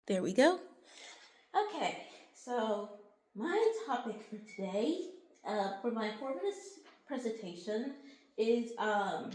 There we go. Okay, so my topic for today, for my 4 minutes presentation, is how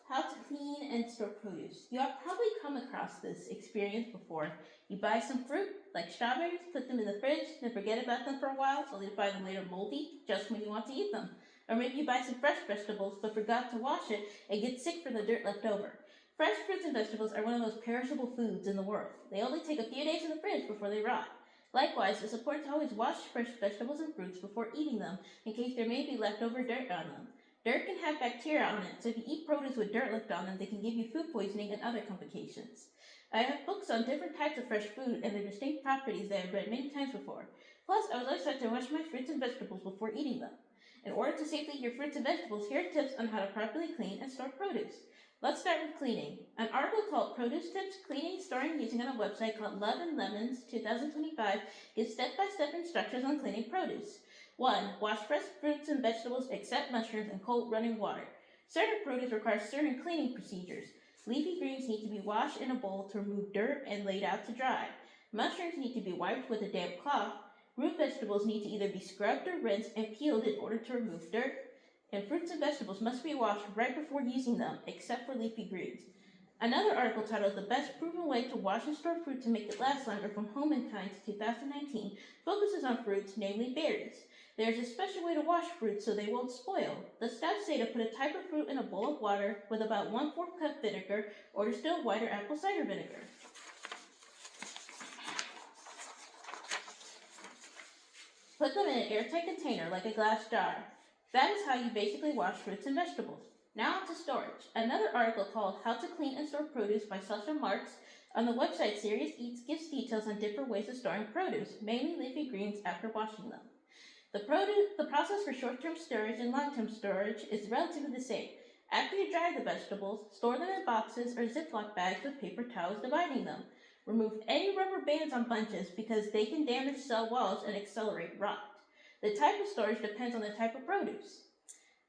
to clean and store produce. You have probably come across this experience before. You buy some fruit, like strawberries, put them in the fridge, then forget about them for a while, only to find them later moldy, just when you want to eat them. Or maybe you buy some fresh vegetables, but forgot to wash it and get sick from the dirt left over. Fresh fruits and vegetables are one of the most perishable foods in the world. They only take a few days in the fridge before they rot. Likewise, it's important to always wash fresh vegetables and fruits before eating them, in case there may be leftover dirt on them. Dirt can have bacteria on it, so if you eat produce with dirt left on them, they can give you food poisoning and other complications. I have books on different types of fresh food and their distinct properties that I've read many times before. Plus, I was always taught to wash my fruits and vegetables before eating them. In order to safely eat your fruits and vegetables, here are tips on how to properly clean and store produce. Let's start with cleaning. An article called Produce Tips, Cleaning and Storing Using on a website called Love and Lemons 2025 gives step-by-step instructions on cleaning produce. 1. Wash fresh fruits and vegetables except mushrooms in cold running water. Certain produce requires certain cleaning procedures. Leafy greens need to be washed in a bowl to remove dirt and laid out to dry. Mushrooms need to be wiped with a damp cloth. Root vegetables need to either be scrubbed or rinsed and peeled in order to remove dirt. And fruits and vegetables must be washed right before using them, except for leafy greens. Another article titled The Best Proven Way to Wash and Store Fruit to Make It Last Longer from Home and Kind's 2019 focuses on fruits, namely berries. There's a special way to wash fruits so they won't spoil. The steps say to put a type of fruit in a bowl of water with about 1/4 cup vinegar or distilled white or apple cider vinegar. Put them in an airtight container like a glass jar. That is how you basically wash fruits and vegetables. Now on to storage. Another article called How to Clean and Store Produce by Sasha Marks on the website Serious Eats gives details on different ways of storing produce, mainly leafy greens, after washing them. The process for short-term storage and long-term storage is relatively the same. After you dry the vegetables, store them in boxes or Ziploc bags with paper towels dividing them. Remove any rubber bands on bunches because they can damage cell walls and accelerate rot. The type of storage depends on the type of produce.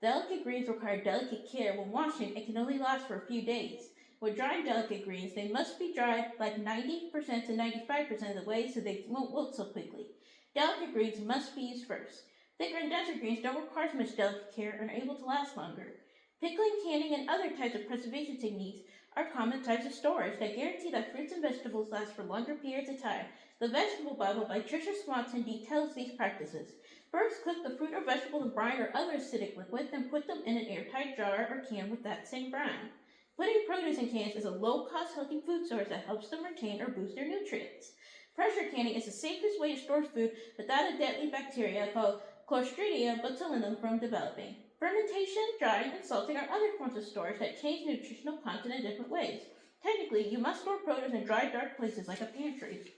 Delicate greens require delicate care when washing and can only last for a few days. When drying delicate greens, they must be dried like 90% to 95% of the way so they won't wilt so quickly. Delicate greens must be used first. Thicker and denser greens don't require as much delicate care and are able to last longer. Pickling, canning, and other types of preservation techniques are common types of storage that guarantee that fruits and vegetables last for longer periods of time. The Vegetable Bible by Tricia Swanson details these practices. First, cook the fruit or vegetable in brine or other acidic liquid, then put them in an airtight jar or can with that same brine. Putting produce in cans is a low-cost, healthy food source that helps them retain or boost their nutrients. Pressure canning is the safest way to store food without a deadly bacteria called Clostridium botulinum from developing. Fermentation, drying, and salting are other forms of storage that change nutritional content in different ways. Technically, you must store produce in dry, dark places like a pantry.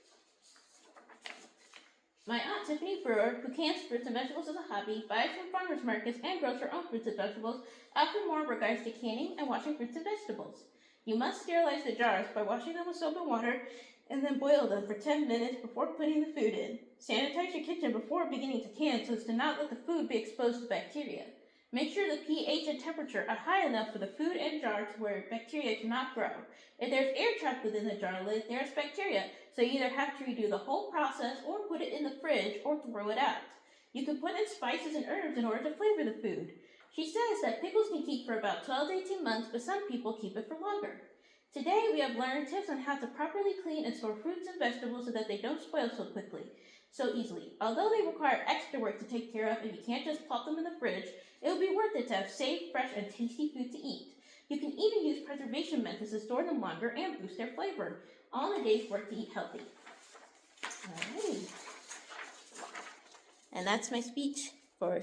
My aunt Tiffany Brewer, who cans fruits and vegetables as a hobby, buys from farmers markets and grows her own fruits and vegetables, offer more in regards to canning and washing fruits and vegetables. You must sterilize the jars by washing them with soap and water and then boil them for 10 minutes before putting the food in. Sanitize your kitchen before beginning to can so as to not let the food be exposed to bacteria. Make sure the pH and temperature are high enough for the food and jar to where bacteria cannot grow. If there's air trapped within the jar lid, there's bacteria, so you either have to redo the whole process or put it in the fridge or throw it out. You can put in spices and herbs in order to flavor the food. She says that pickles can keep for about 12 to 18 months, but some people keep it for longer. Today we have learned tips on how to properly clean and store fruits and vegetables so that they don't spoil so easily. Although they require extra work to take care of and you can't just plop them in the fridge, it will be worth it to have safe, fresh, and tasty food to eat. You can even use preservation methods to store them longer and boost their flavor. All in a day's work to eat healthy. Alrighty. And that's my speech for